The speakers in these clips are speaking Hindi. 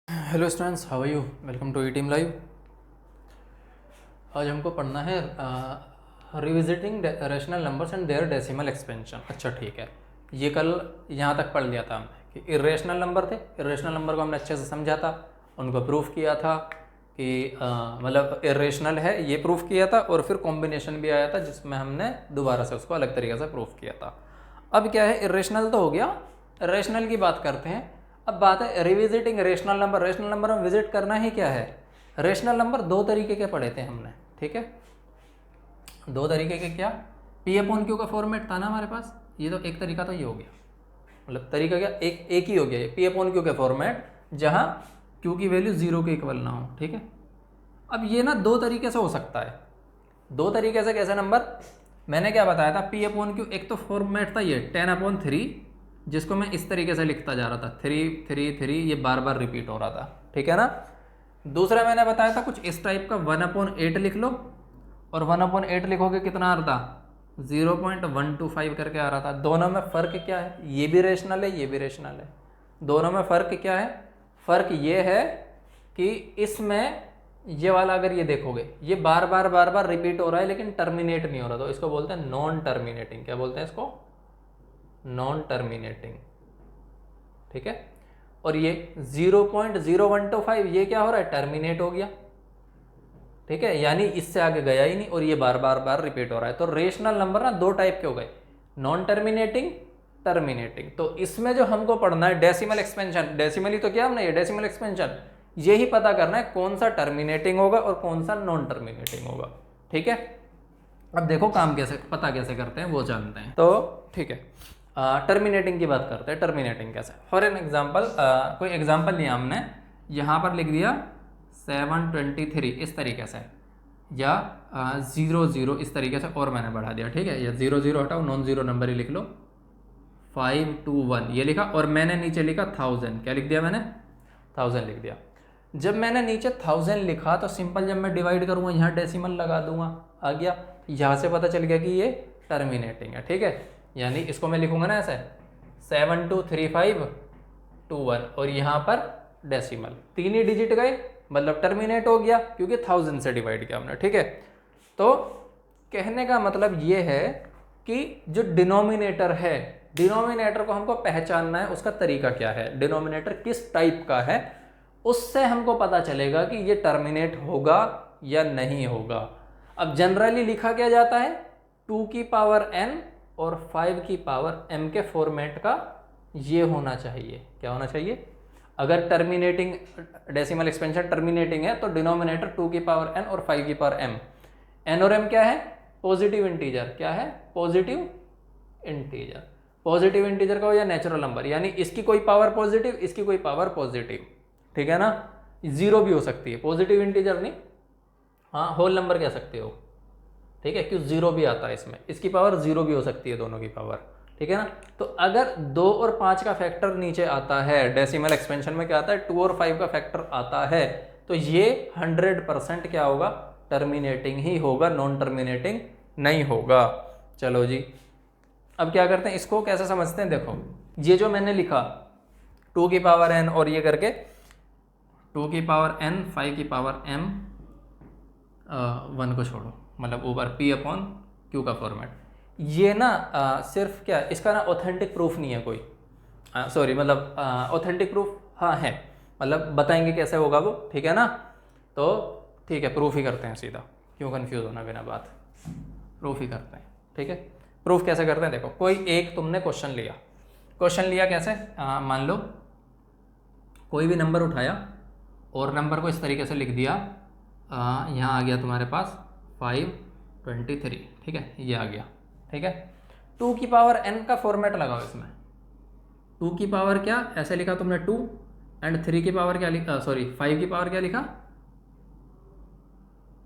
Hello students, how are you? Welcome to E team live. आज हमको पढ़ना है revisiting rational numbers and their decimal expansion. अच्छा ठीक है, ये कल यहाँ तक पढ़ लिया था हमने कि इरेशनल नंबर थे। इरेशनल नंबर को हमने अच्छे से समझा था, उनको प्रूफ किया था कि मतलब इरेशनल है, ये प्रूफ किया था। और फिर कॉम्बिनेशन भी आया था जिसमें हमने दोबारा से उसको अलग तरीके से प्रूफ किया था। अब क्या है, इरेशनल तो हो गया, रेशनल की बात करते हैं। अब बात है revisiting rational number. Rational number में विजिट करना ही क्या है? रेशनल नंबर दो तरीके के पढ़े थे हमने, ठीक है। दो तरीके के क्या? पी अपॉन क्यू का फॉर्मेट था ना हमारे पास। ये तो एक तरीका तो ये हो गया, मतलब तरीका क्या, एक ही हो गया ये पी अपॉन क्यू के फॉर्मेट, जहाँ क्यू की वैल्यू जीरो के इक्वल ना हो, ठीक है। अब ये ना दो तरीके से हो सकता है। दो तरीके से कैसे नंबर? मैंने क्या बताया था, पी अपॉन क्यू एक तो फॉर्मेट था ये 10/3, जिसको मैं इस तरीके से लिखता जा रहा था 3 3 3, ये बार बार रिपीट हो रहा था, ठीक है ना। दूसरा मैंने बताया था कुछ इस टाइप का 1/8 लिख लो, और 1/8 लिखोगे कितना आ रहा था, 0.125 करके आ रहा था। दोनों में फ़र्क क्या है? ये भी रेशनल है, ये भी रेशनल है। दोनों में फ़र्क क्या है? फ़र्क ये है कि इसमें ये वाला अगर ये देखोगे, ये बार बार रिपीट हो रहा है लेकिन टर्मिनेट नहीं हो रहा, तो इसको बोलते हैं नॉन टर्मिनेटिंग। क्या बोलते हैं इसको? नॉन टर्मिनेटिंग, ठीक है। और ये 0.0125 ये क्या हो रहा है, टर्मिनेट हो गया, ठीक है, यानी इससे आगे गया ही नहीं, और ये बार बार रिपीट हो रहा है। तो रेशनल नंबर ना दो टाइप के हो गए, नॉन टर्मिनेटिंग, टर्मिनेटिंग। तो इसमें जो हमको पढ़ना है डेसिमल एक्सपेंशन, डेसिमल ही तो क्या हमने, ये डेसिमल एक्सपेंशन, यही पता करना है कौन सा टर्मिनेटिंग होगा और कौन सा नॉन टर्मिनेटिंग होगा, ठीक है। अब देखो काम कैसे पता कैसे करते हैं वो जानते हैं, तो ठीक है। टर्मिनेटिंग की बात करते हैं। टर्मिनेटिंग कैसे? फॉर एन एग्जाम्पल, कोई एग्जाम्पल लिया हमने, यहाँ पर लिख दिया 723 इस तरीके से, या 00 इस तरीके से, और मैंने बढ़ा दिया, ठीक है। या 00 हटाओ, नॉन जीरो नंबर ही लिख लो, 521 ये लिखा, और मैंने नीचे लिखा 1000। क्या लिख दिया मैंने? 1000 लिख दिया। जब मैंने नीचे 1000 लिखा तो सिंपल, जब मैं डिवाइड करूँगा यहाँ डेसिमल लगा दूंगा, आ गया। यहाँ से पता चल गया कि ये टर्मिनेटिंग है, ठीक है। यानी इसको मैं लिखूंगा ना ऐसे 723521, और यहाँ पर डेसिमल, तीन ही डिजिट गए, मतलब टर्मिनेट हो गया, क्योंकि 1000 से डिवाइड किया हमने, ठीक है। तो कहने का मतलब ये है कि जो डिनोमिनेटर है, डिनोमिनेटर को हमको पहचानना है, उसका तरीका क्या है, डिनोमिनेटर किस टाइप का है, उससे हमको पता चलेगा कि ये टर्मिनेट होगा या नहीं होगा। अब जनरली लिखा क्या जाता है, 2 की पावर n और 5 की पावर m के फॉर्मेट का ये होना चाहिए। क्या होना चाहिए? अगर टर्मिनेटिंग डेसिमल एक्सपेंशन टर्मिनेटिंग है तो डिनोमिनेटर 2 की पावर n और 5 की पावर m। n और m क्या है? Positive integer. क्या है? Positive integer. पॉजिटिव इंटीजर का हो या नेचुरल नंबर, यानी इसकी कोई पावर पॉजिटिव, इसकी कोई पावर पॉजिटिव, ठीक है ना। जीरो भी हो सकती है, पॉजिटिव इंटीजर नहीं, हाँ होल नंबर कह सकते हो, ठीक है, क्यों जीरो भी आता है इसमें, इसकी पावर जीरो भी हो सकती है, दोनों की पावर, ठीक है ना। तो अगर 2 और 5 का फैक्टर नीचे आता है, डेसिमल एक्सपेंशन में क्या आता है, 2 और 5 का फैक्टर आता है, तो ये 100% क्या होगा, टर्मिनेटिंग ही होगा, नॉन टर्मिनेटिंग नहीं होगा। चलो जी, अब क्या करते हैं, इसको कैसे समझते हैं, देखो ये जो मैंने लिखा 2 की पावर n और ये करके 2 की पावर n 5 की पावर m, 1 को छोड़ो, मतलब ऊपर पी अपॉन क्यू का फॉर्मेट, ये ना सिर्फ क्या, इसका ना ऑथेंटिक प्रूफ नहीं है कोई, सॉरी मतलब ऑथेंटिक प्रूफ हाँ है, मतलब बताएंगे कैसे होगा वो, ठीक है ना। तो ठीक है, प्रूफ ही करते हैं सीधा, क्यों कंफ्यूज होना बिना बात, प्रूफ ही करते हैं, ठीक है। प्रूफ कैसे करते हैं, देखो कोई एक तुमने क्वेश्चन लिया, क्वेश्चन लिया कैसे, मान लो कोई भी नंबर उठाया और नंबर को इस तरीके से लिख दिया, यहाँ आ गया तुम्हारे पास 523, ठीक है, ये आ गया, ठीक है। 2 की पावर n का फॉर्मेट लगाओ इसमें, 2 की पावर क्या ऐसे लिखा तुमने 2, एंड 3 की पावर क्या लिखा, सॉरी 5 की पावर क्या लिखा,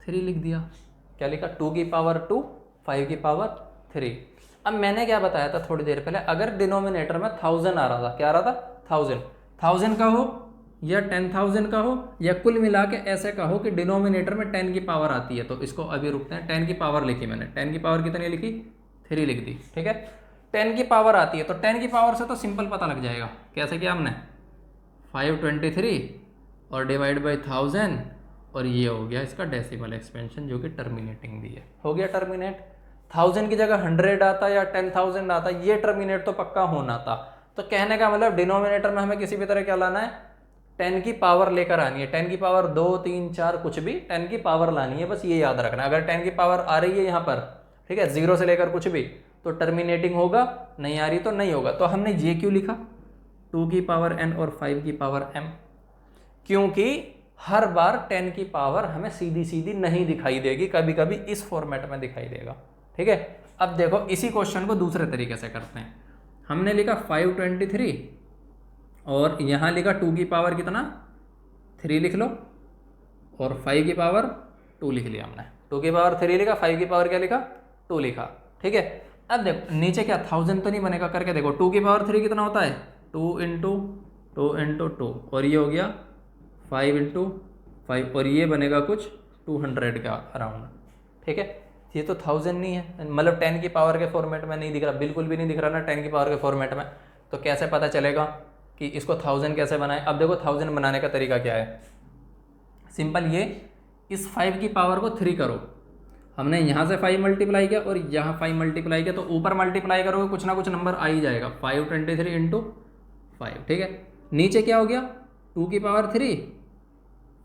3 लिख दिया। क्या लिखा, 2 की पावर 2, 5 की पावर 3। अब मैंने क्या बताया था थोड़ी देर पहले, अगर डिनोमिनेटर में 1000 आ रहा था, क्या आ रहा था, 1000 का हो या 10,000 का हो, या कुल मिला के ऐसे का हो कि डिनोमिनेटर में 10 की पावर आती है, तो इसको अभी रुकते हैं। 10 की पावर लिखी मैंने, 10 की पावर कितनी लिखी, 3 लिख दी, ठीक है। 10 की पावर आती है तो 10 की पावर से तो सिंपल पता लग जाएगा, कैसे किया हमने, 523 और डिवाइड बाई 1000 और ये हो गया इसका डेसिमल एक्सपेंशन जो कि टर्मिनेटिंग भी है। हो गया टर्मिनेट। 1000 की जगह 100 आता या 10,000 आता, ये टर्मिनेट तो पक्का होना था। तो कहने का मतलब डिनोमिनेटर में हमें किसी भी तरह क्या लाना है, 10 की पावर लेकर आनी है। 10 की पावर 2, 3, 4 कुछ भी 10 की पावर लानी है, बस ये याद रखना है। अगर 10 की पावर आ रही है यहाँ पर, ठीक है, 0 से लेकर कुछ भी, तो टर्मिनेटिंग होगा, नहीं आ रही तो नहीं होगा। तो हमने ये क्यों लिखा 2 की पावर n और 5 की पावर m, क्योंकि हर बार 10 की पावर हमें सीधी सीधी नहीं दिखाई देगी, कभी कभी इस फॉर्मेट में दिखाई देगा। ठीक है, अब देखो इसी क्वेश्चन को दूसरे तरीके से करते हैं। हमने लिखा 523 और यहाँ लिखा 2 की पावर कितना 3 लिख लो और 5 की पावर 2 लिख लिया हमने। 2 की पावर 3 लिखा, 5 की पावर क्या लिखा 2 लिखा। ठीक है, अब देखो नीचे क्या 1000 तो नहीं बनेगा, करके देखो 2 की पावर 3 कितना होता है 2 इंटू 2 और ये हो गया 5 इंटू 5 और ये बनेगा कुछ 200 का अराउंड। ठीक है, ये तो 1000 नहीं है, मतलब 10 की पावर के फॉर्मेट में नहीं दिख रहा, बिल्कुल भी नहीं दिख रहा ना 10 की पावर के फॉर्मेट में। तो कैसे पता चलेगा कि इसको 1000 कैसे बनाए। अब देखो 1000 बनाने का तरीका क्या है, सिंपल, ये इस 5 की पावर को 3 करो। हमने यहाँ से 5 मल्टीप्लाई किया और यहाँ 5 मल्टीप्लाई किया, तो ऊपर मल्टीप्लाई करोगे कुछ ना कुछ नंबर आ ही जाएगा, 523 इंटू 5। ठीक है, नीचे क्या हो गया 2 की पावर 3,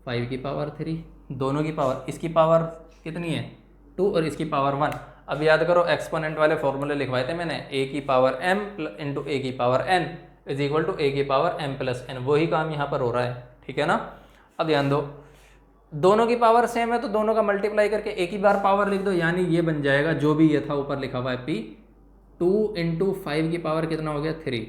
5 की पावर 3, दोनों की पावर, इसकी पावर कितनी है 2 और इसकी पावर 1। अब याद करो एक्सपोनेंट वाले फॉर्मूले लिखवाए थे मैंने, a की पावर m इंटू a की power n is equal to a की पावर m प्लस n, वही काम यहाँ पर हो रहा है। ठीक है ना, अब ध्यान दो दोनों की पावर सेम है तो दोनों का मल्टीप्लाई करके एक ही बार पावर लिख दो, यानी ये बन जाएगा जो भी ये था ऊपर लिखा हुआ है p, 2 इंटू 5 की पावर कितना हो गया 3,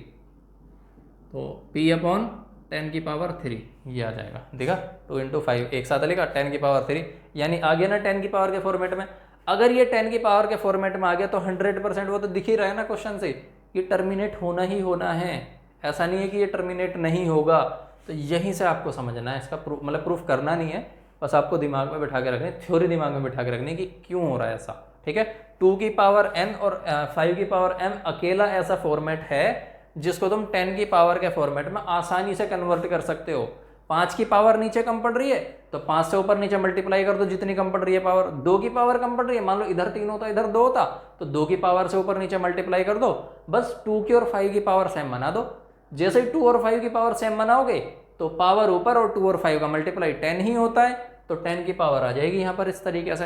तो p अपॉन 10 की पावर 3 ये आ जाएगा। देखा 2 इंटू 5 एक साथ लिखा 10 की पावर 3, यानी आ गया ना 10 की पावर के फॉर्मेट में। अगर ये 10 की पावर के फॉर्मेट में आ गया तो 100% वो तो दिख ही रहा है ना क्वेश्चन से, ये टर्मिनेट होना ही होना है, ऐसा नहीं है कि ये टर्मिनेट नहीं होगा। तो यहीं से आपको समझना है, इसका मतलब प्रूफ करना नहीं है, बस आपको दिमाग में बैठा के रखना है, थ्योरी दिमाग में बैठा के रखनी है कि क्यों हो रहा है ऐसा। ठीक है, 2 की पावर n और 5 की पावर m अकेला ऐसा फॉर्मेट है जिसको तुम 10 की पावर के फॉर्मेट में आसानी से कन्वर्ट कर सकते हो। 5 की पावर नीचे कम पड़ रही है तो 5 से ऊपर नीचे मल्टीप्लाई कर दो जितनी कम पड़ रही है पावर। 2 की पावर कम पड़ रही है, मान लो इधर 3 होता इधर 2 होता, तो 2 की पावर से ऊपर नीचे मल्टीप्लाई कर दो, बस 2 की और 5 की पावर सेम बना दो। जैसे ही 2 और 5 की पावर सेम बनाओगे तो पावर ऊपर और 2 और 5 का मल्टीप्लाई 10 ही होता है, तो 10 की पावर आ जाएगी यहाँ पर इस तरीके से।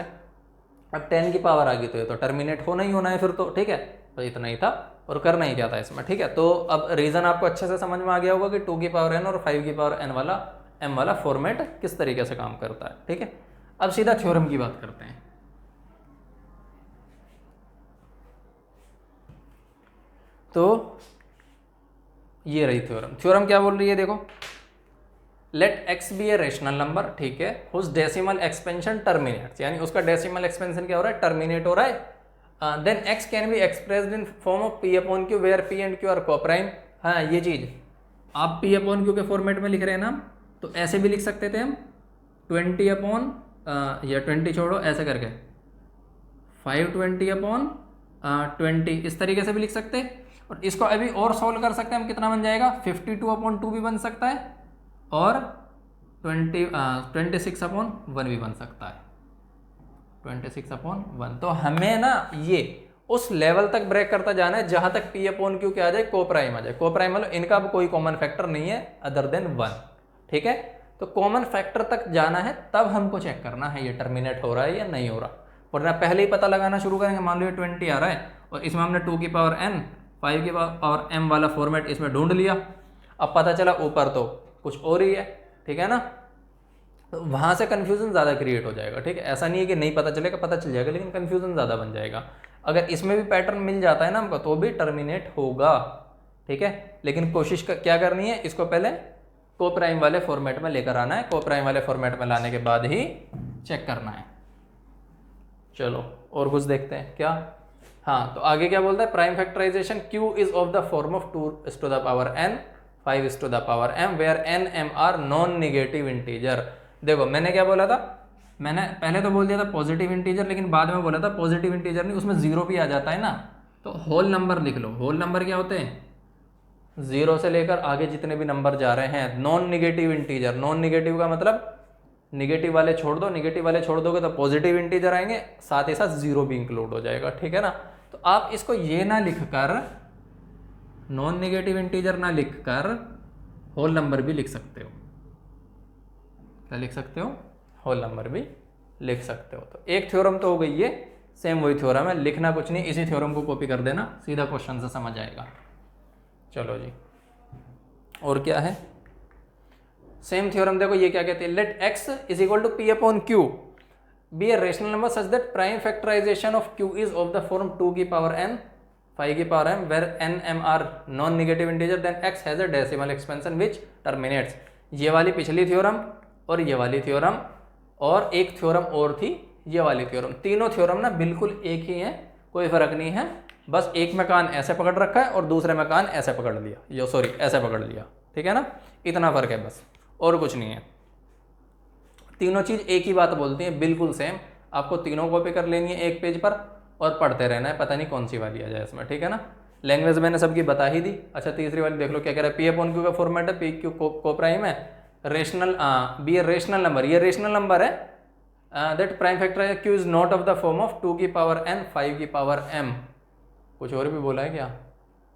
अब 10 की पावर आ गई तो ये तो टर्मिनेट होना ही होना है फिर तो। ठीक है, तो इतना ही था और करना ही क्या था इसमें। ठीक है, तो अब रीजन आपको अच्छे से समझ में आ गया होगा कि 2 की पावर n और 5 की पावर n वाला m वाला फॉर्मेट किस तरीके से काम करता है। ठीक है, अब सीधा थ्योरम की बात करते हैं। तो ये रही थ्योरम। थ्योरम क्या बोल रही है देखो, let x be a rational number, ठीक है, हुज डेसिमल एक्सपेंशन टर्मिनेट्स, यानी उसका डेसिमल एक्सपेंशन क्या हो रहा है टर्मिनेट हो रहा है। Then x can be expressed in form of p upon q where p and q are coprime. हाँ, ये चीज आप p अपॉन q के फॉर्मेट में लिख रहे हैं ना, तो ऐसे भी लिख सकते थे हम 20 अपॉन या 20 छोड़ो ऐसे करके 520 अपॉन 20 इस तरीके से भी लिख सकते हैं। और इसको अभी और सॉल्व कर सकते हैं हम, कितना बन जाएगा 52 अपॉन 2 भी बन सकता है और 26 अपॉन 1 भी बन सकता है, 26 अपॉन 1। तो हमें ना ये उस लेवल तक ब्रेक करता जाना है जहां तक p अपॉन q क्या आ जाए कोप्राइम आ जाए। कोप्राइम मतलब इनका अब कोई कॉमन फैक्टर नहीं है अदर देन 1। ठीक है, तो कॉमन फैक्टर तक जाना है तब हमको चेक करना है ये टर्मिनेट हो रहा है या नहीं हो रहा, वरना पहले ही पता लगाना शुरू करेंगे। मान लो ये 20 आ रहा है और इसमें हमने 2 की पावर n 5 की पावर m वाला फॉर्मेट इसमें ढूंढ लिया, अब पता चला ऊपर तो कुछ और ही है। ठीक है ना, तो वहाँ से कन्फ्यूजन ज़्यादा क्रिएट हो जाएगा। ठीक है, ऐसा नहीं है कि नहीं पता चलेगा, पता चल जाएगा, लेकिन कन्फ्यूजन ज़्यादा बन जाएगा। अगर इसमें भी पैटर्न मिल जाता है ना हमको तो भी टर्मिनेट होगा। ठीक है, लेकिन कोशिश क्या करनी है, इसको पहले कोप्राइम वाले फॉर्मेट में लेकर आना है, कोप्राइम वाले फॉर्मेट में लाने के बाद ही चेक करना है। चलो और कुछ देखते हैं क्या। हाँ, तो आगे क्या बोलता है, prime factorization q is of the form of 2 to the power n 5 to the power m where n m are non negative integer. देखो मैंने क्या बोला था, मैंने पहले तो बोल दिया था पॉजिटिव इंटीजर, लेकिन बाद में बोला था पॉजिटिव इंटीजर नहीं, उसमें जीरो भी आ जाता है ना, तो होल नंबर लिख लो। होल नंबर क्या होते हैं 0 से लेकर आगे जितने भी नंबर जा रहे हैं, non negative integer, non negative का मतलब निगेटिव वाले छोड़ दो, निगेटिव वाले छोड़ दोगे तो पॉजिटिव इंटीजर आएंगे, साथ ही साथ 0 भी इंक्लूड हो जाएगा, ठीक है ना। तो आप इसको ये ना लिखकर, नॉन निगेटिव इंटीजर ना लिखकर होल नंबर भी लिख सकते हो। क्या लिख सकते हो? होल नंबर भी लिख सकते हो। तो एक थ्योरम तो हो गई ये, सेम वही थ्योरम है, लिखना कुछ नहीं, इसी थ्योरम को कॉपी कर देना, सीधा क्वेश्चन से समझ आएगा। चलो जी, और क्या है? सेम थ्योरम देखो, ये क्या कहते हैं, let x is equal to p upon q be a rational number such that prime factorization of q is of the form 2 की पावर n 5 की power m where n m are non negative integer then x has a decimal expansion which terminates. ये वाली पिछली थ्योरम और ये वाली थ्योरम और एक थ्योरम और थी ये वाली थ्योरम, तीनों थ्योरम ना बिल्कुल एक ही हैं, कोई फर्क नहीं है, बस एक में कान ऐसे पकड़ रखा है और दूसरे में कान ऐसे पकड़ लिया, यो सॉरी ऐसे पकड़ लिया, ठीक है ना, इतना फर्क है बस, और कुछ नहीं है। तीनों चीज़ एक ही बात बोलती हैं, बिल्कुल सेम। आपको तीनों कॉपी कर लेनी है एक पेज पर और पढ़ते रहना है, पता नहीं कौन सी वाली आ जाए इसमें, ठीक है ना। लैंग्वेज मैंने सबकी बता ही दी। अच्छा, तीसरी वाली देख लो क्या कह रहा है, पी अपॉन क्यू का फॉर्मेट है, पी क्यू को प्राइम है, rational be a rational number, ये रेशनल नंबर है, that prime factor q is not of the form of 2 की पावर n 5 की पावर m। कुछ और भी बोला है क्या?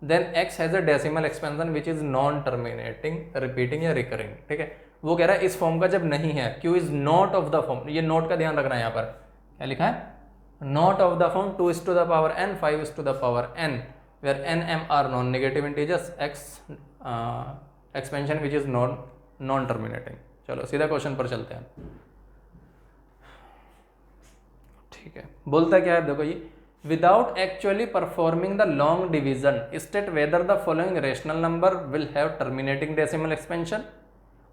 Then x has a decimal expansion which is non terminating, repeating या रिकरिंग, ठीक है। वो कह रहा है इस फॉर्म का जब नहीं है, q is not of the form, ये नोट का ध्यान रखना है यहाँ पर, क्या लिखा है, not of the form 2 is to the power n 5 is to the power n where n m are non negative integers, x expansion which is non terminating। चलो सीधा क्वेश्चन पर चलते हैं, ठीक है। बोलता क्या है देखो, ये without actually performing the long division state whether the following rational number will have terminating decimal expansion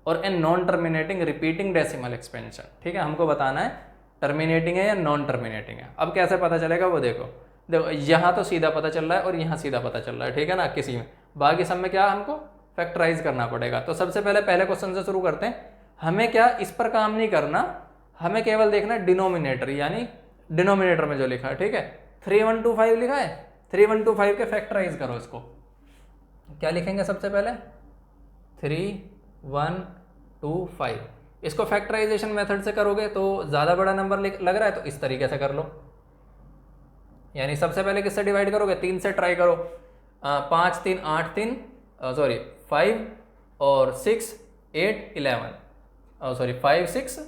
और a non terminating repeating decimal expansion, ठीक है। हमको बताना है टर्मिनेटिंग है या नॉन टर्मिनेटिंग है। अब कैसे पता चलेगा वो देखो, देखो यहाँ तो सीधा पता चल रहा है और यहाँ सीधा पता चल रहा है, ठीक है ना, किसी में, बाकी सब में क्या हमको फैक्टराइज करना पड़ेगा। तो सबसे पहले क्वेश्चन से शुरू करते हैं। हमें क्या इस पर काम नहीं करना, हमें केवल देखना है डिनोमिनेटर, यानी डिनोमिनेटर में जो लिखा है, ठीक है, 3125 लिखा है, 3125 के फैक्टराइज करो इसको। क्या लिखेंगे सबसे पहले, 3125, इसको फैक्टराइजेशन मेथड से करोगे तो ज़्यादा बड़ा नंबर लग रहा है तो इस तरीके से कर लो, यानी सबसे पहले किससे डिवाइड करोगे, 3 से ट्राई करो, 5 3 8 3 सॉरी 5 और 6 8 11 सॉरी 5 6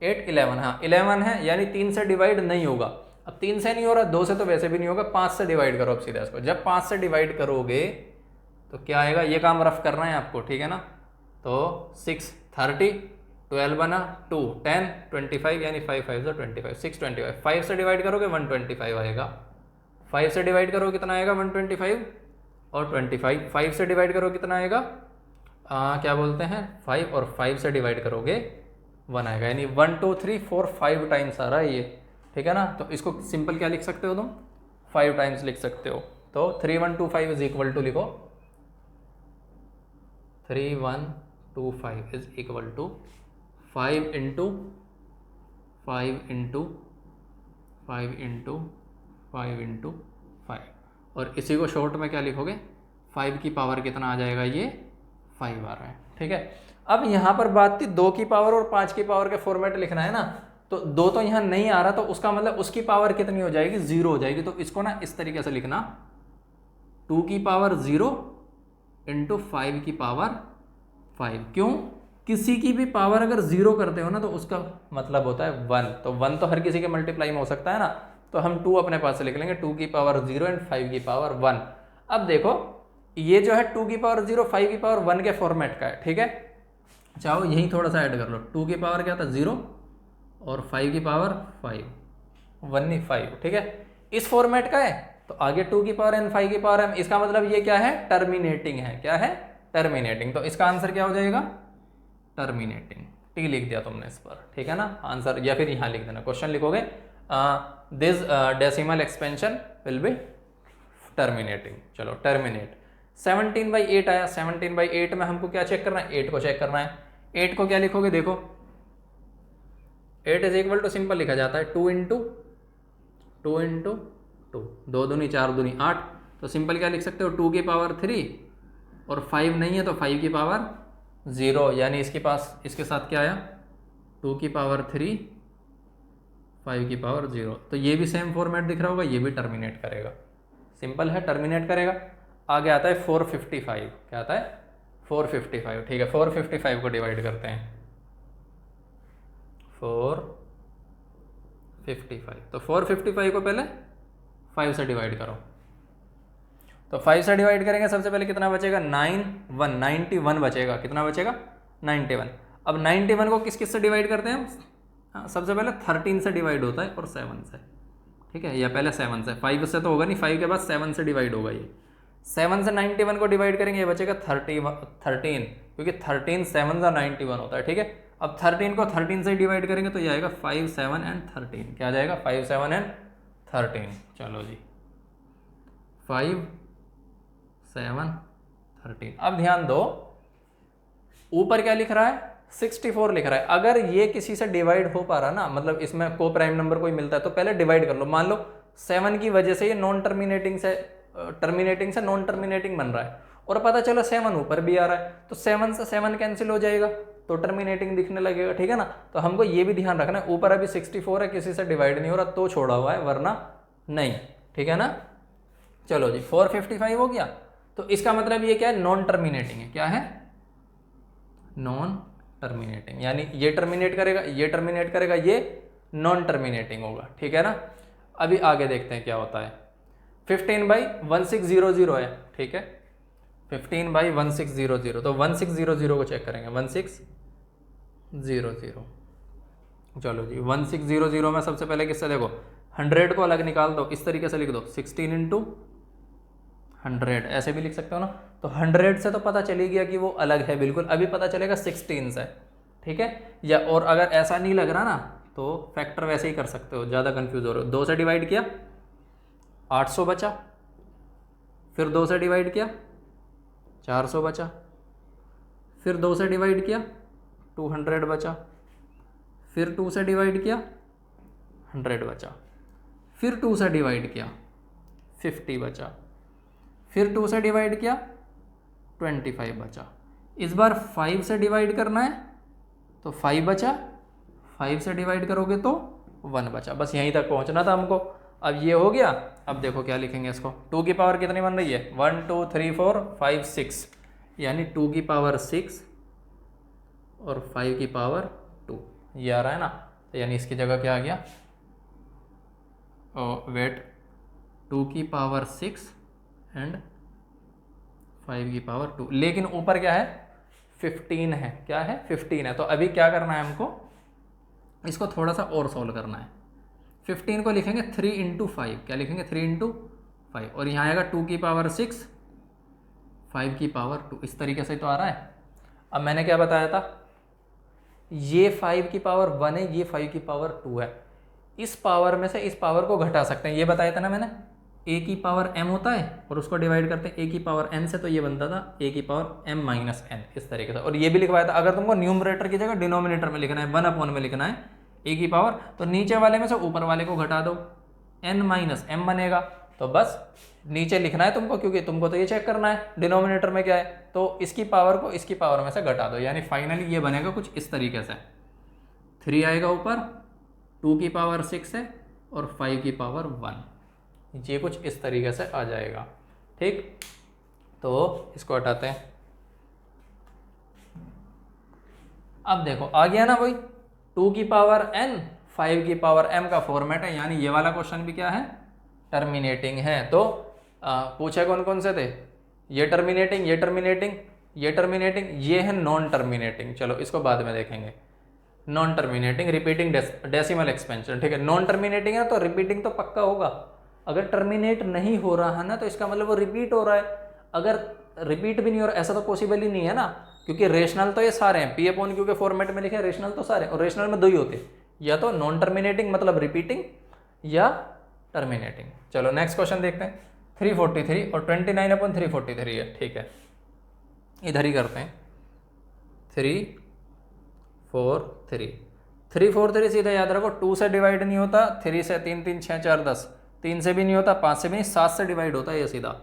8 11, हाँ 11 है, यानी 3 से डिवाइड नहीं होगा। अब 3 से नहीं हो रहा, 2 से तो वैसे भी नहीं होगा, 5 से डिवाइड करो अब सीधा इसको। जब 5 से डिवाइड करोगे तो क्या आएगा, ये काम रफ करना है आपको, ठीक है ना। तो 6 30, 12 बना, 2 10 25, यानी 5 5 25, 6 25, 5 से डिवाइड करोगे 125 आएगा, 5 से डिवाइड करो कितना आएगा 125 और 25, 5 से डिवाइड करो कितना आएगा, क्या बोलते हैं 5 और 5 से डिवाइड करोगे 1 आएगा, यानी 1 2 3 4 5 टाइम्स आ रहा है ये, ठीक है ना। तो इसको सिंपल क्या लिख सकते हो तुम, 5 टाइम्स लिख सकते हो। तो 3125 इज इक्वल टू लिखो, 3125 is equal to 5 into 5 into 5 into 5 into 5, और इसी को शॉर्ट में क्या लिखोगे, 5 की पावर कितना आ जाएगा, ये 5 आ रहा है, ठीक है। अब यहाँ पर बात थी 2 की पावर और 5 की पावर के फॉर्मेट लिखना है ना, तो 2 तो यहाँ नहीं आ रहा, तो उसका मतलब उसकी पावर कितनी हो जाएगी, 0 हो जाएगी। तो इसको ना इस तरीके से लिखना, 2 की पावर 0 इंटू 5 की पावर 5। क्यों, किसी की भी पावर अगर 0 करते हो ना तो उसका मतलब होता है 1, तो 1 तो हर किसी के मल्टीप्लाई में हो सकता है ना, तो हम 2 अपने पास से लिख लेंगे, 2 की पावर 0 एंड 5 की पावर 1। अब देखो ये जो है 2 की पावर 0 5 की पावर 1 के फॉर्मेट का है, ठीक है। चाहो यही थोड़ा सा ऐड कर लो, 2 की पावर क्या था 0 और 5 की पावर 5, 1 नहीं 5, ठीक है, इस फॉर्मेट का है। तो आगे 2 की पावर n 5 की पावर m, इसका मतलब ये क्या है, टर्मिनेटिंग है, क्या है, टर्मिनेटिंग। तो इसका आंसर क्या हो जाएगा, टर्मिनेटिंग। टी लिख दिया तुमने इस पर, ठीक है ना आंसर, या फिर यहाँ लिख देना, क्वेश्चन लिखोगे this decimal expansion will be terminating. चलो टर्मिनेट, 17/8 आया, 17/8 में हमको क्या चेक करना है, 8 को चेक करना है। 8 को क्या लिखोगे, देखो 8 इज इक्वल टू सिंपल लिखा जाता है 2 इंटू 2 इंटू 2, 2 दूनी 4 दूनी 8, तो सिंपल क्या लिख सकते हो, 2 की पावर 3 और 5 नहीं है तो 5 की पावर 0, यानी इसके पास इसके साथ क्या आया 2 की पावर 3 5 की पावर 0। तो ये भी सेम फॉर्मेट दिख रहा होगा, ये भी टर्मिनेट करेगा, सिंपल है, टर्मिनेट करेगा। आगे आता है 455, क्या आता है 455, ठीक है। 455 को डिवाइड करते हैं, 455, तो 455 को पहले 5 से डिवाइड करो, तो 5 से डिवाइड करेंगे सबसे पहले कितना बचेगा 91 बचेगा, कितना बचेगा 91। अब 91 को किस किस से डिवाइड करते हैं हम, हाँ, सबसे पहले 13 से डिवाइड होता है और 7 से, ठीक है, या पहले 7 से, 5 से तो होगा नहीं, 5 के बाद 7 से डिवाइड होगा। ये 7 से 91 को डिवाइड करेंगे, ये बचेगा 13, क्योंकि 13 7 का 91 होता है, ठीक है। अब 13 को 13 से डिवाइड करेंगे तो ये आएगा 5 7 एंड 13, क्या आ जाएगा 5 7 एंड 13। चलो जी 5 7 13। अब ध्यान दो ऊपर क्या लिख रहा है 64 लिख रहा है। अगर ये किसी से डिवाइड हो पा रहा ना, मतलब इसमें को प्राइम नंबर कोई मिलता है तो पहले डिवाइड कर लो। मान लो 7 की वजह से ये नॉन टर्मिनेटिंग से नॉन टर्मिनेटिंग बन रहा है और पता चला 7 ऊपर भी आ रहा है, तो 7 से 7 कैंसिल हो जाएगा तो टर्मिनेटिंग दिखने लगेगा, ठीक है ना। तो हमको ये भी ध्यान रखना है, ऊपर अभी 64 है, किसी से डिवाइड नहीं हो रहा तो छोड़ा हुआ है, वरना नहीं, ठीक है ना। चलो जी 455 हो गया, तो इसका मतलब ये क्या है नॉन टर्मिनेटिंग है, क्या है नॉन टर्मिनेटिंग, यानी ये टर्मिनेट करेगा, ये टर्मिनेट करेगा, ये नॉन टर्मिनेटिंग होगा, ठीक है ना। अभी आगे देखते हैं क्या होता है। 15/1600 है, ठीक है, 15/1600, तो 1600 को चेक करेंगे, 1600। चलो जी 1600 में सबसे पहले किससे देखो 100 को अलग निकाल दो, इस तरीके से लिख दो 16 × 100, ऐसे भी लिख सकते हो ना। तो 100 से तो पता चली गया कि वो अलग है बिल्कुल, अभी पता चलेगा 16 से, ठीक है। या और अगर ऐसा नहीं लग रहा ना तो फैक्टर वैसे ही कर सकते हो, ज़्यादा कंफ्यूज हो रहे हो। 2 से डिवाइड किया 800 बचा, फिर 2 से डिवाइड किया 400 बचा, फिर 2 से डिवाइड किया 200 बचा, फिर 2 से डिवाइड किया 100 बचा, फिर 2 से डिवाइड किया 50 बचा, फिर 2 से डिवाइड किया 25 बचा। इस बार 5 से डिवाइड करना है तो 5 बचा, 5 से डिवाइड करोगे तो 1 बचा। बस यहीं तक पहुंचना था हमको। अब ये हो गया, अब देखो क्या लिखेंगे इसको। 2 की पावर कितनी बन रही है 1 2 3 4 5 6, यानी 2 की पावर 6 और 5 की पावर 2, ये आ रहा है ना। तो यानी इसकी जगह क्या आ गया, वेट 2 की पावर 6 एंड 5 की पावर 2, लेकिन ऊपर क्या है 15 है, क्या है 15 है। तो अभी क्या करना है हमको, इसको थोड़ा सा और सॉल्व करना है। 15 को लिखेंगे 3 × 5, क्या लिखेंगे 3 × 5, और यहाँ आएगा 2 की पावर 6 5 की पावर 2, इस तरीके से तो आ रहा है। अब मैंने क्या बताया था, ये 5 की पावर 1 है, ये 5 की पावर 2 है। इस पावर में से इस पावर को घटा सकते हैं, ये बताया था ना मैंने, a की पावर m होता है और उसको डिवाइड करते हैं a की पावर n से, तो ये बनता था a की पावर m - n, इस तरीके से। और ये भी लिखवाया था, अगर तुमको न्यूमरेटर की जगह डिनोमिनेटर में लिखना है 1/, में लिखना है a की पावर, तो नीचे वाले में से ऊपर वाले को घटा दो, n - m बनेगा। तो बस नीचे लिखना है तुमको, क्योंकि तुमको तो ये चेक करना है डिनोमिनेटर में क्या है, तो इसकी पावर को इसकी पावर में से घटा दो, यानी फाइनली ये बनेगा कुछ इस तरीके से। 3 आएगा ऊपर, 2 की पावर 6 है और 5 की पावर 1, ये कुछ इस तरीके से आ जाएगा, ठीक। तो इसको हटाते हैं। अब देखो आ गया ना भाई, 2 की पावर n 5 की पावर m का फॉर्मेट है, यानी ये वाला क्वेश्चन भी क्या है टर्मिनेटिंग है। तो पूछे कौन कौन से थे, ये टर्मिनेटिंग, ये टर्मिनेटिंग, ये टर्मिनेटिंग, ये है नॉन टर्मिनेटिंग। चलो इसको बाद में देखेंगे। Non terminating repeating decimal expansion, ठीक है। नॉन टर्मिनेटिंग है तो रिपीटिंग तो पक्का होगा, अगर टर्मिनेट नहीं हो रहा है ना तो इसका मतलब वो रिपीट हो रहा है। अगर रिपीट भी नहीं हो रहा ऐसा तो पॉसिबल ही नहीं है ना, क्योंकि रेशनल तो ये सारे हैं, P/Q के फॉर्मेट में लिखे हैं, रेशनल तो सारे हैं, और रेशनल में 2 ही होते हैं, या तो नॉन टर्मिनेटिंग मतलब रिपीटिंग या टर्मिनेटिंग। चलो नेक्स्ट क्वेश्चन देखते हैं। 343 और 29/343 है, ठीक है, इधर ही करते हैं। 343 सीधा याद रखो, 2 से डिवाइड नहीं होता, 3 से 3 3 6 4 10, 3 से भी नहीं होता, 5 से भी नहीं, 7 से डिवाइड होता है ये सीधा,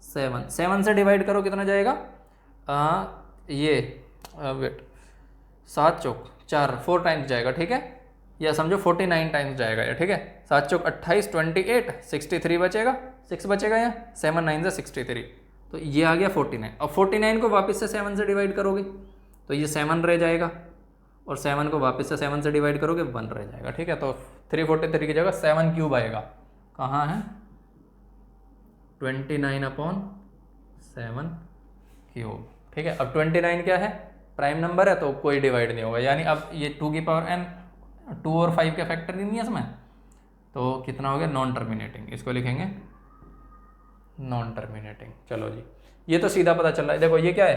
7 से डिवाइड करो कितना जाएगा, वेट 7 चौक 4, 4 टाइम्स जाएगा, ठीक है, या समझो 49 टाइम्स जाएगा ये, ठीक है। 7 चौक 28, 28, 63 बचेगा, 6 बचेगा यहाँ, 7 9 से 63, तो ये आ गया 49। अब 49 को वापस से 7 से डिवाइड करोगे तो ये 7 रह जाएगा, और 7 को वापस से 7 से डिवाइड करोगे 1 रह जाएगा, ठीक है। तो 343 की जगह 7 क्यूब आएगा, कहाँ है 29/7 क्यूब, ठीक है। अब 29 क्या है, प्राइम नंबर है तो कोई डिवाइड नहीं होगा, यानी अब ये 2 की पावर n 2 और 5 के फैक्टर नहीं है इसमें, तो कितना हो गया नॉन टर्मिनेटिंग, इसको लिखेंगे नॉन टर्मिनेटिंग। चलो जी, ये तो सीधा पता चल रहा है। देखो ये क्या है,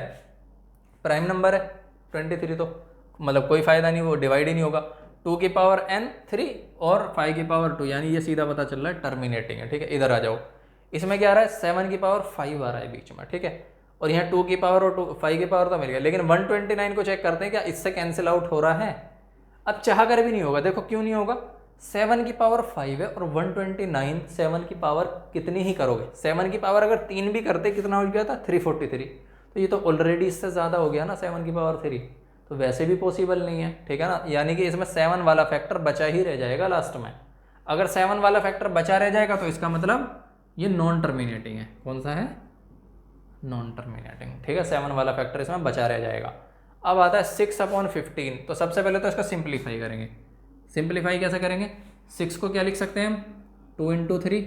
प्राइम नंबर है 23, तो मतलब कोई फ़ायदा नहीं, वो डिवाइड ही नहीं होगा। 2 की पावर n 3 और 5 की पावर 2, यानी ये सीधा पता चल रहा है टर्मिनेटिंग है, ठीक है। इधर आ जाओ, इसमें क्या आ रहा है 7 की पावर 5 आ रहा है बीच में, ठीक है, और यहाँ 2 की पावर और 5 की पावर तो मिल गया, लेकिन 129 को चेक करते हैं क्या इससे कैंसिल आउट हो रहा है। अब चाह कर भी नहीं होगा, देखो क्यों नहीं होगा, 7 की पावर 5 है और 129, 7 की पावर कितनी ही करोगे, 7 की पावर अगर 3 भी करते कितना हो गया था 343, तो ये तो ऑलरेडी इससे ज़्यादा हो गया ना 7 की पावर 3, तो वैसे भी पॉसिबल नहीं है, ठीक है ना। यानी कि इसमें 7 वाला फैक्टर बचा ही रह जाएगा लास्ट में। अगर 7 वाला फैक्टर बचा रह जाएगा तो इसका मतलब ये नॉन टर्मिनेटिंग है। कौन सा है, नॉन टर्मिनेटिंग, ठीक है, 7 वाला फैक्टर इसमें बचा रह जाएगा। अब आता है 6/15, तो सबसे पहले तो इसका सिंप्लीफाई करेंगे। सिंप्लीफाई कैसे करेंगे, 6 को क्या लिख सकते हैं हम 2 × 3,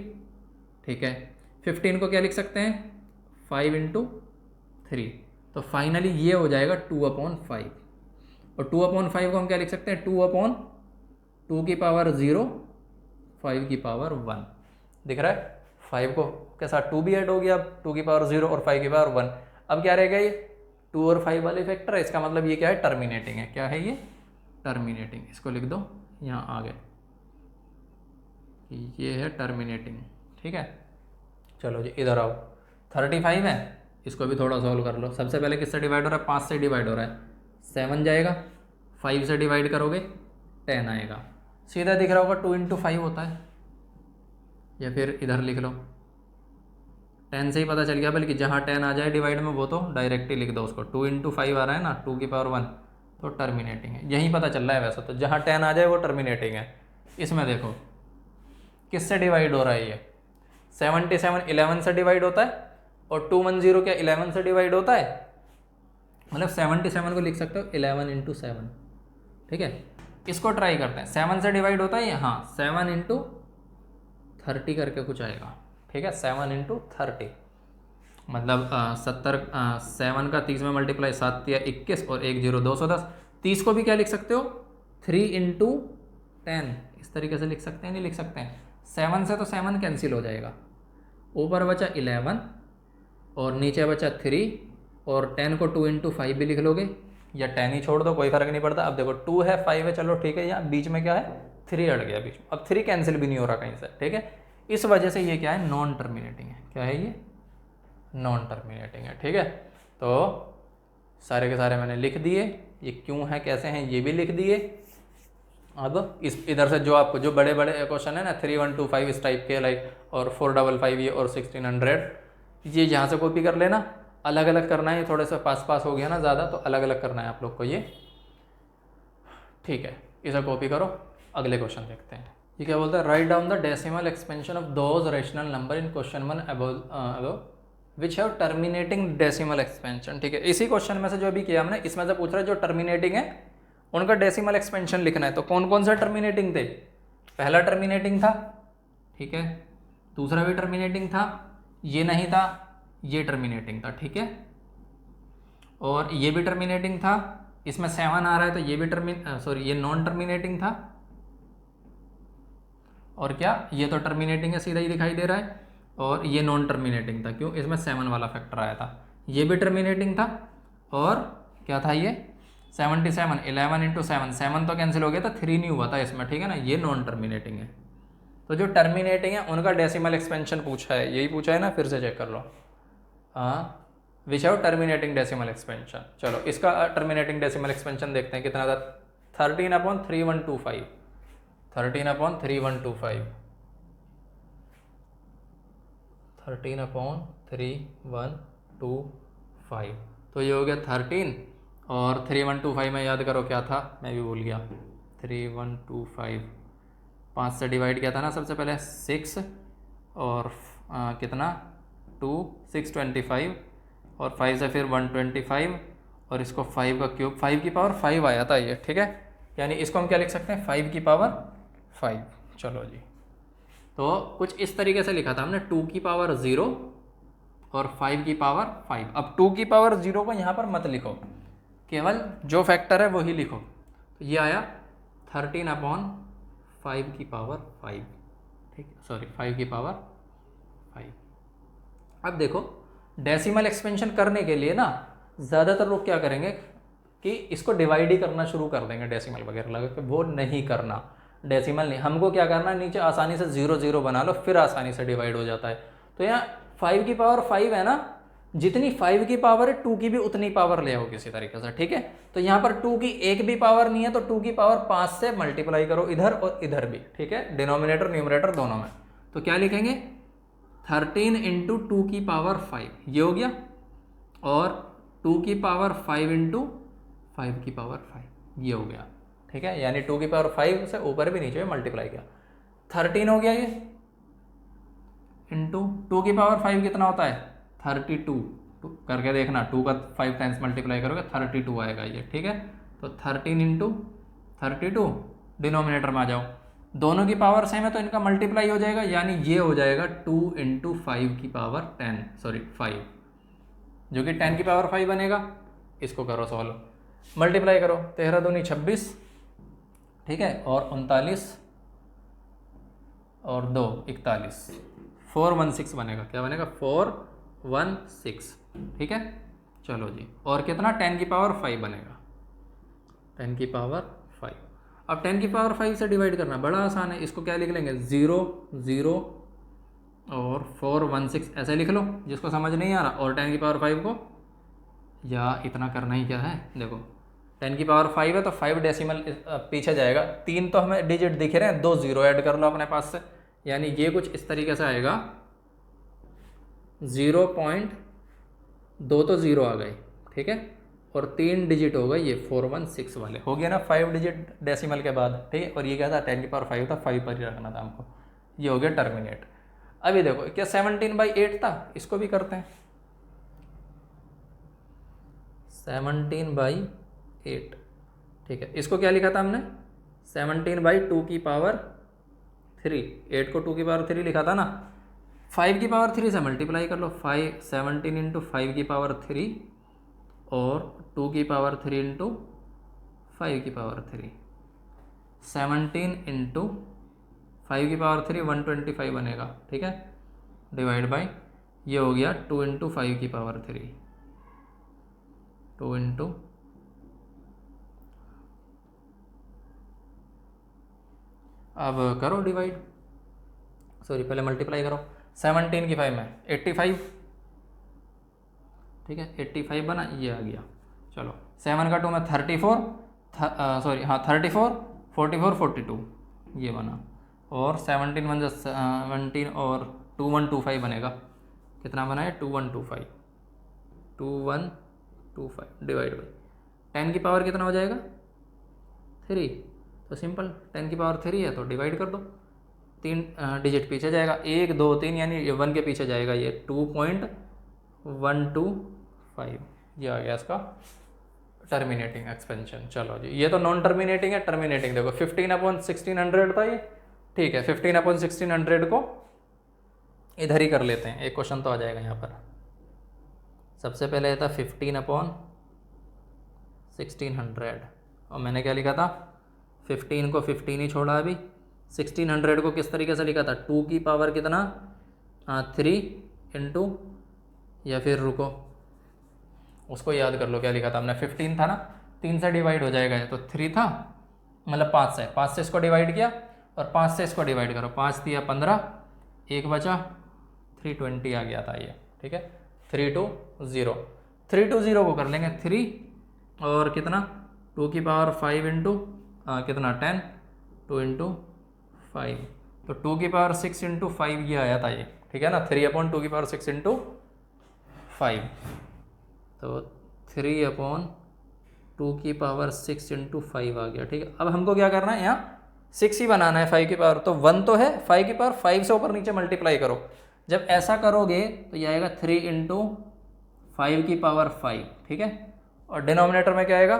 ठीक है। 15 को क्या लिख सकते हैं 5 × 3, तो फाइनली ये हो जाएगा 2/5, और 2/5 को हम क्या लिख सकते हैं 2/2 की पावर 0, 5 की पावर 1, दिख रहा है। 5 को के साथ 2 भी ऐड हो गया, अब 2 की पावर 0 और 5 की पावर 1। अब क्या रहेगा, ये 2 और 5 वाले फैक्टर है, इसका मतलब ये क्या है टर्मिनेटिंग है। क्या है ये टर्मिनेटिंग, इसको लिख दो यहाँ आगे, ये है टर्मिनेटिंग, ठीक है। चलो जी इधर आओ, 35 है, इसको भी थोड़ा सॉल्व कर लो। सबसे पहले किससे डिवाइड हो रहा है, 5 से डिवाइड हो रहा है, 7 जाएगा, 5 से डिवाइड करोगे 10 आएगा, सीधा दिख रहा होगा 2 × 5 होता है, या फिर इधर लिख लो 10 से ही पता चल गया, बल्कि जहाँ 10 आ जाए डिवाइड में वो तो डायरेक्ट ही लिख दो उसको। 2 × 5 आ रहा है ना, 2 की पावर 1, तो टर्मिनेटिंग है, यही पता चल रहा है वैसे तो, जहाँ 10 आ जाए वो टर्मिनेटिंग है। इसमें देखो किससे डिवाइड हो रहा है, ये 77 11 से डिवाइड होता है, और 210 क्या 11 से डिवाइड होता है, मतलब 77 को लिख सकते हो 11 × 7, ठीक है। इसको ट्राई करते हैं, 7 से डिवाइड होता है यहाँ 7 × 30 करके कुछ आएगा, ठीक है, 7 × 30, मतलब 7 का 30 में मल्टीप्लाई, 7 या 21 और 1 0 210। 30 को भी क्या लिख सकते हो 3 × 10, इस तरीके से लिख सकते हैं, नहीं लिख सकते हैं। 7 से तो 7 कैंसिल हो जाएगा, ऊपर बचा 11 और नीचे बचा 3, और 10 को 2 × 5 भी लिख लोगे, या 10 ही छोड़ दो, कोई फर्क नहीं पड़ता। अब देखो 2 है 5 है, चलो ठीक है, यहाँ बीच में क्या है 3 अड़ गया बीच में, अब 3 कैंसिल भी नहीं हो रहा कहीं से, ठीक है। इस वजह से ये क्या है नॉन टर्मिनेटिंग है। क्या है ये नॉन टर्मिनेटिंग है, ठीक है। तो सारे के सारे मैंने लिख दिए, ये क्यों है कैसे हैं ये भी लिख दिए। अब इस इधर से जो आपको जो बड़े बड़े क्वेश्चन है ना 3 1 2 5 इस टाइप के, लाइक और 455 ये और 1600, ये यहाँ से कॉपी कर लेना। अलग अलग करना है, थोड़े से पास पास हो गया ना ज़्यादा, तो अलग अलग करना है आप लोग को ये, ठीक है। इसे कॉपी करो, अगले क्वेश्चन देखते हैं। ये क्या बोलता है, write down the decimal expansion of those rational number in question 1 above which have terminating decimal expansion, ठीक है। इसी क्वेश्चन में से जो अभी किया हमने, इसमें से पूछ रहा है जो टर्मिनेटिंग है उनका डेसिमल एक्सपेंशन लिखना है। तो कौन कौन सा टर्मिनेटिंग थे, पहला टर्मिनेटिंग था, ठीक है, दूसरा भी टर्मिनेटिंग था, ये नहीं था, ये टर्मिनेटिंग था, ठीक है, और ये भी टर्मिनेटिंग था। इसमें 7 आ रहा है तो ये भी ये नॉन टर्मिनेटिंग था, और क्या ये तो टर्मिनेटिंग है, सीधा ही दिखाई दे रहा है, और ये नॉन टर्मिनेटिंग था, क्यों, इसमें 7 वाला फैक्टर आया था। ये भी टर्मिनेटिंग था, और क्या था ये 77 11 × 7, 7 तो कैंसिल हो गया था, 3 नहीं हुआ था इसमें, ठीक है ना, ये नॉन टर्मिनेटिंग है। तो जो टर्मिनेटिंग है उनका डेसिमल एक्सपेंशन पूछा है, यही पूछा है ना, फिर से चेक कर लो। हाँ, which have terminating decimal expansion. चलो इसका टर्मिनेटिंग डेसिमल एक्सपेंशन देखते हैं कितना था, 13/3125, 13/3125, 13/3 125। तो ये हो गया 13 और 3125 में याद करो क्या था, मैं भी भूल गया। 3125 5 से डिवाइड किया था ना सबसे पहले 6 और कितना 2 625 और 5 से फिर 125 और इसको 5 का क्यूब 5 की पावर 5 आया था ये, ठीक है। यानी इसको हम क्या लिख सकते हैं 5 की पावर 5। चलो जी, तो कुछ इस तरीके से लिखा था हमने 2 की पावर 0 और 5 की पावर 5। अब 2 की पावर 0 को यहाँ पर मत लिखो, केवल जो फैक्टर है वही लिखो। तो ये आया 13/5 की पावर 5, ठीक है, सॉरी 5 की पावर 5। अब देखो डेसिमल एक्सपेंशन करने के लिए ना ज़्यादातर लोग क्या करेंगे कि इसको डिवाइड ही करना शुरू कर देंगे, डेसिमल वगैरह लगा के। वो नहीं करना, डेसिमल नहीं, हमको क्या करना है नीचे आसानी से 0 0 बना लो, फिर आसानी से डिवाइड हो जाता है। तो यहाँ 5 की पावर 5 है ना, जितनी 5 की पावर है 2 की भी उतनी पावर ले आओ किसी तरीके से, ठीक है। तो यहाँ पर 2 की एक भी पावर नहीं है, तो 2 की पावर 5 से मल्टीप्लाई करो इधर और इधर भी, ठीक है, डिनोमिनेटर न्यूमरेटर दोनों में। तो क्या लिखेंगे 13 इंटू 2 की पावर 5, ये हो गया, और 2 की पावर 5 इंटू 5 की पावर 5, ये हो गया, ठीक है। यानी 2 की पावर 5 से ऊपर भी नीचे मल्टीप्लाई किया, 13 हो गया ये, इंटू 2 की पावर 5 कितना होता है 32, करके देखना, 2 का 5 टाइम्स मल्टीप्लाई करोगे 32 आएगा ये, ठीक है। तो 13 इंटू 32, डिनोमिनेटर में आ जाओ, दोनों की पावर सेम है तो इनका मल्टीप्लाई हो जाएगा, यानी ये हो जाएगा 2 इंटू 5 की पावर 10, सॉरी 5, जो कि 10 की पावर 5 बनेगा। इसको करो सॉल्व, मल्टीप्लाई करो, 13 दूनी 26, ठीक है, और 39 और 2 41, 416 बनेगा। क्या बनेगा 416, ठीक है। चलो जी, और कितना 10 की पावर 5 बनेगा, 10 की पावर 5। अब 10 की पावर 5 से डिवाइड करना बड़ा आसान है, इसको क्या लिख लेंगे 0 0 और 416 ऐसे लिख लो, जिसको समझ नहीं आ रहा। और 10 की पावर 5 को, या इतना करना ही क्या है, देखो 10 की पावर 5 है तो 5 डेसिमल पीछे जाएगा, 3 तो हमें डिजिट दिख रहे हैं, 2 0 ऐड कर लो अपने पास से, यानी ये कुछ इस तरीके से आएगा, 0.2 तो 0 आ गए, ठीक है, और 3 डिजिट हो गए ये 416 वाले, हो गया ना 5 डिजिट डेसिमल के बाद, ठीक है। और ये क्या था 10 की पावर 5 था, 5 पर ही रखना था हमको, ये हो गया टर्मिनेट। अभी देखो क्या 17/8 था, इसको भी करते हैं 17/8, ठीक है। इसको क्या लिखा था हमने 17/2 की पावर 3, 8 को 2 की पावर 3 लिखा था ना, 5 की पावर 3 से मल्टीप्लाई कर लो, 17 इंटू 5 की पावर 3 और 2 की पावर 3 इंटू 5 की पावर 3, 17 इंटू 5 की पावर 3 125 बनेगा, ठीक है, डिवाइड बाय, ये हो गया 2 इंटू 5 की पावर 3, 2 इंटू, अब करो डिवाइड, सॉरी पहले मल्टीप्लाई करो, 17 की 5 में 85, ठीक है, 85 बना, ये आ गया। चलो 7 का 2 में 34, सॉरी हाँ 34, 44 42, ये बना, और 17 1 17 और 2125 बनेगा, कितना बना है 2125, 2125 डिवाइड बाई 10 की पावर कितना हो जाएगा 3, तो सिंपल 10 की पावर 3 है तो डिवाइड कर दो, 3 डिजिट पीछे जाएगा, 1 2 3, यानी 1 के पीछे जाएगा ये 2.125, ये आ गया इसका टर्मिनेटिंग एक्सपेंशन। चलो जी, ये तो नॉन टर्मिनेटिंग है, टर्मिनेटिंग देखो 15/1600 था ये, ठीक है, 15/1600 को इधर ही कर लेते हैं, एक क्वेश्चन तो आ जाएगा यहाँ पर। सबसे पहले ये था 15/1600, और मैंने क्या लिखा था 15 को 15 ही छोड़ा, अभी 1600 को किस तरीके से लिखा था 2 की पावर कितना 3 इंटू, या फिर रुको उसको याद कर लो क्या लिखा था हमने, 15 था ना, 3 से डिवाइड हो जाएगा, तो 3 था, मतलब 5 से इसको डिवाइड किया, और 5 से इसको डिवाइड करो, 5 दिया 15, 1 बचा 320 आ गया था ये, ठीक है, 320 को कर लेंगे 3 और कितना 2 की पावर 5 इंटू कितना 10, 2 इंटू 5, तो 2 की पावर 6 इंटू 5 ये आया था ये, ठीक है ना, 3/2 इंटू 5, तो 3/2 इंटू 5 आ गया। ठीक है, अब हमको क्या करना है, यहाँ 6 ही बनाना है 5 की पावर, तो 1 तो है, 5 की पावर 5 से ऊपर नीचे मल्टीप्लाई करो। जब ऐसा करोगे तो ये आएगा 3 इंटू 5 की पावर 5, ठीक है, और डिनोमिनेटर में क्या आएगा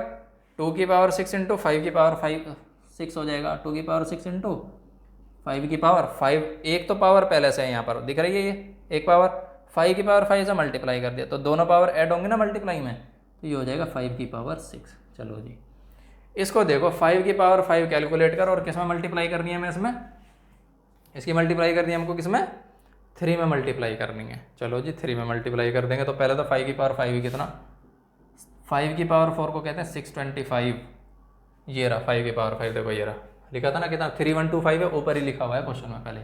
2 की पावर 6 इंटू 5 की पावर 5 6 हो जाएगा, 2 की पावर 6 इंटू 5 की पावर 5, एक तो पावर पहले से है यहाँ पर दिख रही है, ये एक पावर 5 की पावर 5 से मल्टीप्लाई कर दिया, तो दोनों पावर ऐड होंगे ना मल्टीप्लाई में, तो ये हो जाएगा 5 की पावर 6। चलो जी, इसको देखो 5 की पावर 5 कैलकुलेट कर, और किस में मल्टीप्लाई करनी है हमें, इसमें, इसकी मल्टीप्लाई करनी है हमको किसमें, 3 में मल्टीप्लाई करनी है। चलो जी 3 में मल्टीप्लाई कर देंगे, तो पहले तो 5 की पावर 5 ही कितना, 5 की पावर 4 को कहते हैं 625, ये रहा 5 की पावर 5, देखो ये रहा, लिखा था ना कितना 3125 है, ऊपर ही लिखा हुआ है क्वेश्चन में, पहले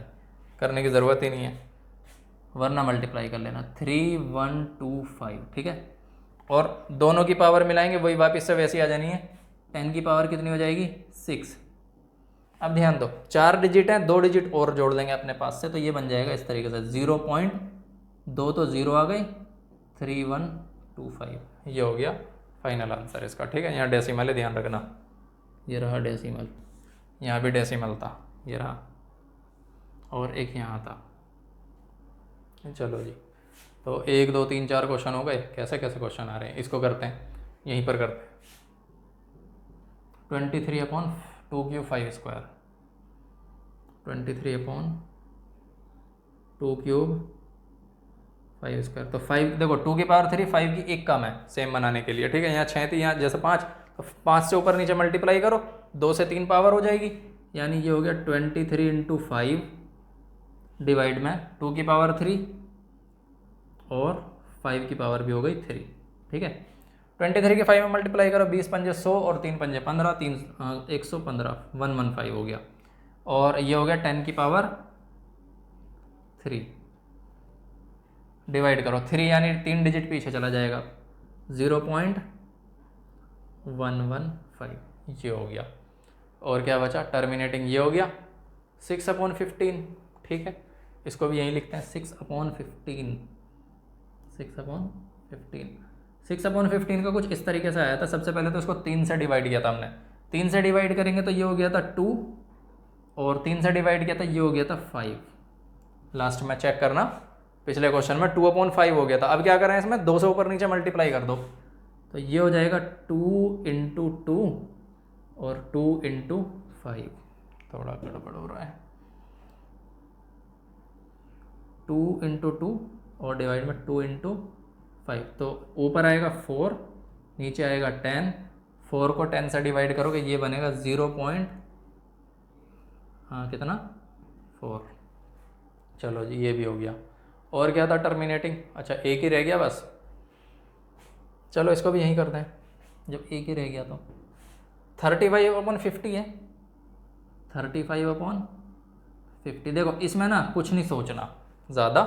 करने की ज़रूरत ही नहीं है, वरना मल्टीप्लाई कर लेना 3125, ठीक है, और दोनों की पावर मिलाएंगे वही वापस से वैसी आ जानी है, 10 की पावर कितनी हो जाएगी 6। अब ध्यान दो 4 डिजिट हैं, 2 डिजिट और जोड़ देंगे अपने पास से, तो ये बन जाएगा इस तरीके से 0.2 तो 0 आ गई, 3125, ये हो गया फाइनल आंसर इसका। ठीक है, यहाँ डेसिमल है, ध्यान रखना, ये रहा डेसिमल, यहाँ भी डेसिमल था, ये रहा, और एक यहाँ था। चलो जी, तो 1 2 3 4 क्वेश्चन हो गए। कैसे कैसे क्वेश्चन आ रहे हैं, इसको करते हैं, यहीं पर करते हैं। 23/2 5 स्क्वायर, 23/2 5 स्क्वायर, तो 5 देखो 2 की पावर 3, 5 की एक कम है सेम बनाने के लिए। ठीक है, यहाँ 6 थी, यहाँ जैसे 5, तो 5 से ऊपर नीचे मल्टीप्लाई करो, 2 से 3 पावर हो जाएगी, यानी ये हो गया 23 इंटू 5 डिवाइड में 2 की पावर 3 और 5 की पावर भी हो गई 3। ठीक है, 23 के 5 में मल्टीप्लाई करो, 20 पंजे 100 और 3 पंजे 15, 115, 115 हो गया, और ये हो गया 10 की पावर 3 डिवाइड करो 3, यानी 3 डिजिट पीछे चला जाएगा, 0.115, ये हो गया, और क्या बचा टर्मिनेटिंग, ये हो गया 6/15। ठीक है, इसको भी यहीं लिखते हैं 6/15, 6/15 का कुछ इस तरीके से आया था। सबसे पहले तो इसको 3 से डिवाइड किया था हमने, 3 से डिवाइड करेंगे तो ये हो गया था 2, और 3 से डिवाइड किया था ये हो गया था 5। लास्ट में चेक करना, पिछले क्वेश्चन में 2/5 हो गया था। अब क्या करें, इसमें 2 से ऊपर नीचे मल्टीप्लाई कर दो, तो ये हो जाएगा 2 इंटू 2 और 2 इंटू 5, थोड़ा गड़बड़ हो रहा है, 2 इंटू 2 और डिवाइड में 2 इंटू 5, तो ऊपर आएगा 4, नीचे आएगा 10, 4 को 10 से डिवाइड करोगे ये बनेगा 0. 4। चलो जी, ये भी हो गया। और क्या था टर्मिनेटिंग, अच्छा एक ही रह गया बस, चलो इसको भी यहीं करते हैं, जब एक ही रह गया तो 35/50 है, 35/50। देखो इसमें ना कुछ नहीं सोचना ज़्यादा,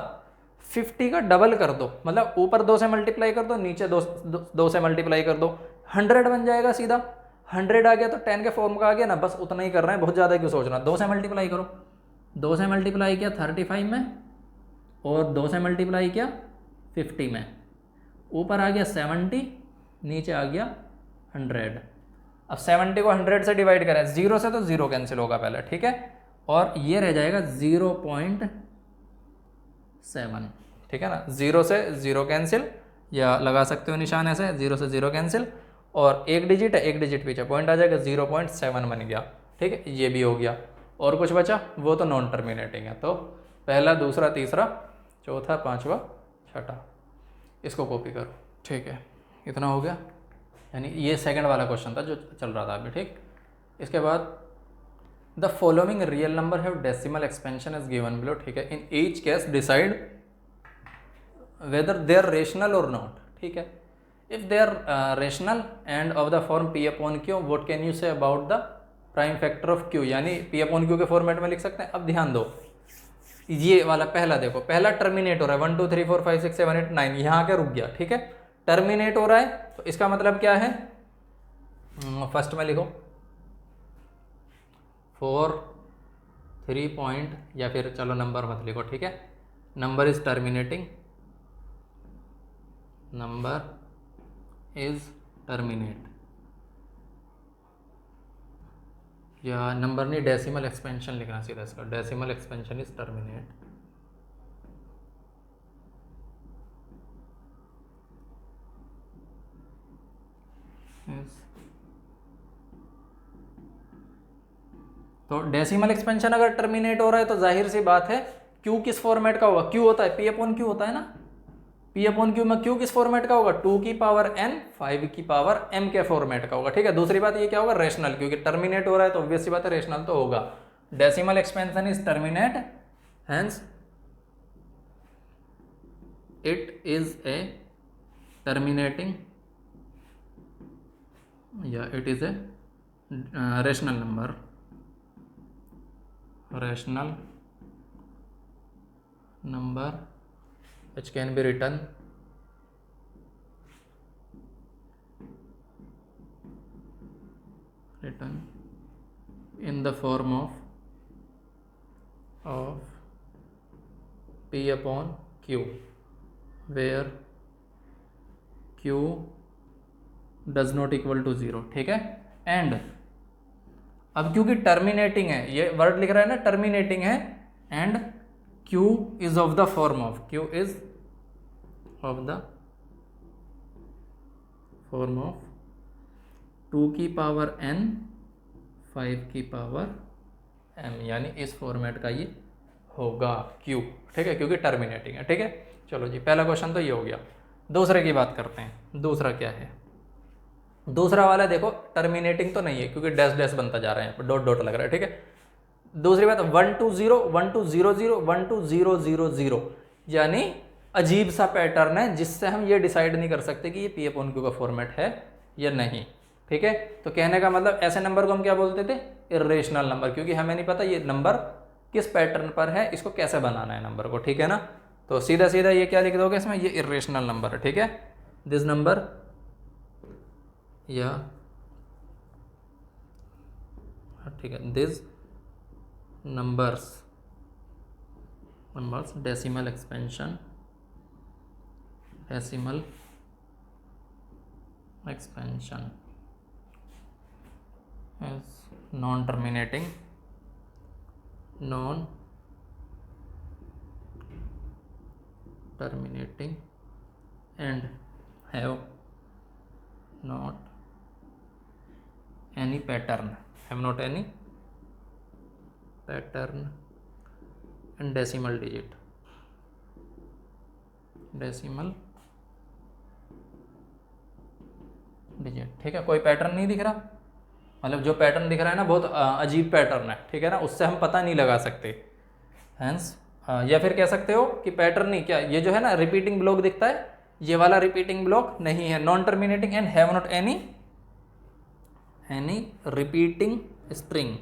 50 का डबल कर दो, मतलब ऊपर 2 से मल्टीप्लाई कर दो, नीचे 2 से मल्टीप्लाई कर दो, 100 बन जाएगा सीधा। 100 आ गया तो 10 के फॉर्म का आ गया ना, बस उतना ही कर रहे हैं, बहुत ज़्यादा क्यों सोचना। 2 से मल्टीप्लाई करो, 2 से मल्टीप्लाई किया 35 में, और 2 से मल्टीप्लाई किया 50 में, ऊपर आ गया 70, नीचे आ गया 100। अब 70 को 100 से डिवाइड करें, 0 से तो 0 कैंसिल होगा पहले, ठीक है, और ये रह जाएगा 0.7, ठीक है ना, 0 से 0 कैंसिल, या लगा सकते हो निशान ऐसे, 0 से 0 कैंसिल, और एक डिजिट है, एक डिजिट पीछे पॉइंट आ जाएगा, 0.7 बन गया। ठीक है, ये भी हो गया, और कुछ बचा वो तो नॉन टर्मिनेटिंग है, तो पहला, दूसरा, तीसरा, चौथा, पांचवा, छठा, इसको कॉपी करो। ठीक है, इतना हो गया, यानी ये सेकंड वाला क्वेश्चन था जो चल रहा था अभी। ठीक, इसके बाद the following real number have decimal expansion is given below. ठीक है, in each case decide whether they are rational और नॉट। ठीक है, if they are rational and of the form P/Q, what can you say about the prime factor of Q, यानी P/Q के फॉर्मेट में लिख सकते हैं। अब ध्यान दो, ये वाला पहला देखो, पहला टर्मिनेट हो रहा है 1 2 3 4 5 6 7 8 9, यहाँ के रुक गया। ठीक है, टर्मिनेट हो रहा है, तो इसका मतलब क्या है, फर्स्ट में लिखो 4 3 पॉइंट, या फिर चलो नंबर मत लिखो, ठीक है, number is terminating, number is terminate, या नंबर नहीं डेसिमल एक्सपेंशन लिखना सीधा इसका, डेसिमल एक्सपेंशन इज टर्मिनेट। तो डेसिमल एक्सपेंशन अगर टर्मिनेट हो रहा है तो जाहिर सी बात है क्यू किस फॉर्मेट का होगा, क्यू होता है पी अपॉन क्यू होता है ना, पी अपॉन क्यू में क्यू किस फॉर्मेट का होगा, 2 की पावर n 5 की पावर m के फॉर्मेट का होगा। ठीक है, दूसरी बात ये क्या होगा, रेशनल, क्योंकि टर्मिनेट हो रहा है तो ऑब्वियस सी बात है रेशनल तो होगा। Decimal expansion is terminate, hence it is a terminating या it is a rational number, rational number which can be written in the form of p upon q where q does not equal to 0। ठीक है, एंड अब क्योंकि टर्मिनेटिंग है, ये वर्ड लिख रहा है ना टर्मिनेटिंग है, and Q is of the form of, Q is of the form of 2 की पावर n 5 की पावर m, यानी इस फॉर्मेट का ये होगा Q। ठीक है, क्योंकि टर्मिनेटिंग है। ठीक है, चलो जी, पहला क्वेश्चन तो ये हो गया। दूसरे की बात करते हैं, दूसरा क्या है, दूसरा वाला देखो टर्मिनेटिंग तो नहीं है क्योंकि डैश डैश बनता जा रहा है, डॉट डॉट लग रहा है। ठीक है, दूसरी बात 1 2 0 1 2 0 0 1 2 0 0 0, यानी अजीब सा पैटर्न है जिससे हम ये डिसाइड नहीं कर सकते कि ये पी अपॉन क्यू का फॉर्मेट है या नहीं। ठीक है, तो कहने का मतलब ऐसे नंबर को हम क्या बोलते थे, इरेशनल नंबर, क्योंकि हमें नहीं पता ये नंबर किस पैटर्न पर है, इसको कैसे बनाना है नंबर को। ठीक है ना, तो सीधा सीधा ये क्या लिख दोगे इसमें, ये इरेशनल नंबर है। ठीक है, दिस नंबर या ठीक है, this numbers decimal expansion is non-terminating and have not any pattern, in decimal digit, ठीक है, कोई पैटर्न नहीं दिख रहा, मतलब जो पैटर्न दिख रहा है ना बहुत अजीब पैटर्न है। ठीक है ना, उससे हम पता नहीं लगा सकते, हेंस या फिर कह सकते हो कि पैटर्न नहीं, क्या ये जो है ना रिपीटिंग ब्लॉक दिखता है, ये वाला रिपीटिंग ब्लॉक नहीं है, non terminating and have not any repeating string,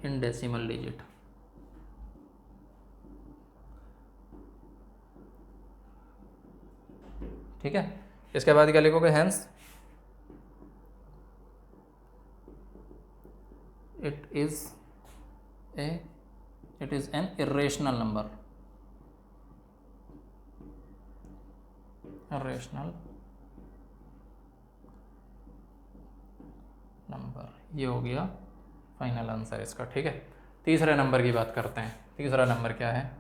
in decimal digit. ठीक है, इसके बाद क्या लिखोगे, hence it is an irrational number, ये हो गया फाइनल आंसर इसका। ठीक है, तीसरे नंबर की बात करते हैं। तीसरा नंबर क्या है,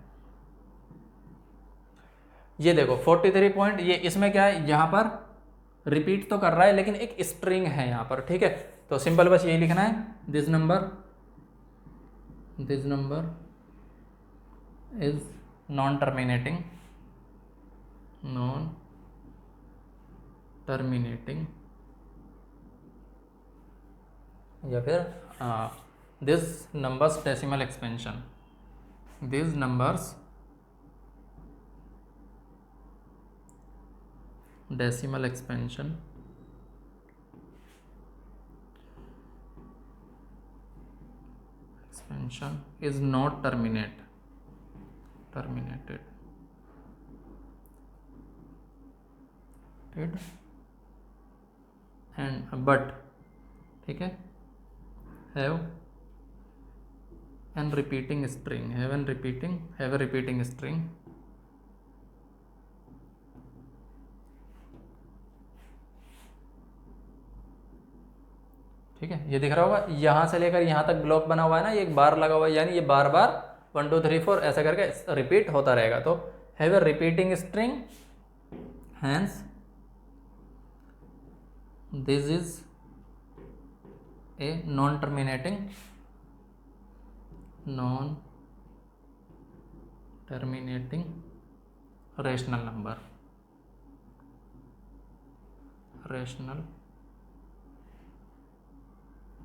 ये देखो 43 पॉइंट, ये इसमें क्या है, यहाँ पर रिपीट तो कर रहा है लेकिन एक स्ट्रिंग है यहाँ पर। ठीक है, तो सिंपल बस यही लिखना है, this number is non terminating या फिर this numbers decimal expansion, this numbers decimal expansion is not terminated and but, ठीक है, have an repeating string, have a repeating string, ठीक है। ये दिख रहा होगा, यहाँ से लेकर यहाँ तक ब्लॉक बना हुआ है ना, ये एक बार लगा हुआ है, यानी ये बार बार 1 2 3 4 ऐसा करके रिपीट होता रहेगा। तो have a repeating string, hence this is a non terminating rational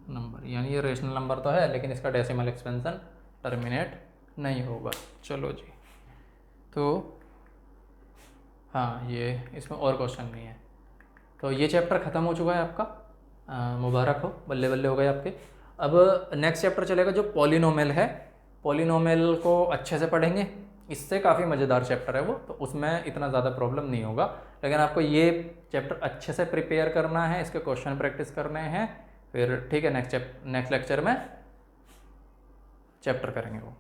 number, यानी ये रेशनल नंबर तो है लेकिन इसका डेसिमल एक्सपेंशन टर्मिनेट नहीं होगा। चलो जी, तो हाँ, ये इसमें और क्वेश्चन नहीं है। तो ये चैप्टर ख़त्म हो चुका है आपका, मुबारक हो, बल्ले बल्ले हो गए आपके। अब नेक्स्ट चैप्टर चलेगा जो पॉलिनोमियल है। पॉलिनोमियल को अच्छे से पढ़ेंगे, इससे काफ़ी मज़ेदार चैप्टर है वो, तो उसमें इतना ज़्यादा प्रॉब्लम नहीं होगा। लेकिन आपको ये चैप्टर अच्छे से प्रिपेयर करना है, इसके क्वेश्चन प्रैक्टिस करने हैं, फिर ठीक है नेक्स्ट लेक्चर में चैप्टर करेंगे वो।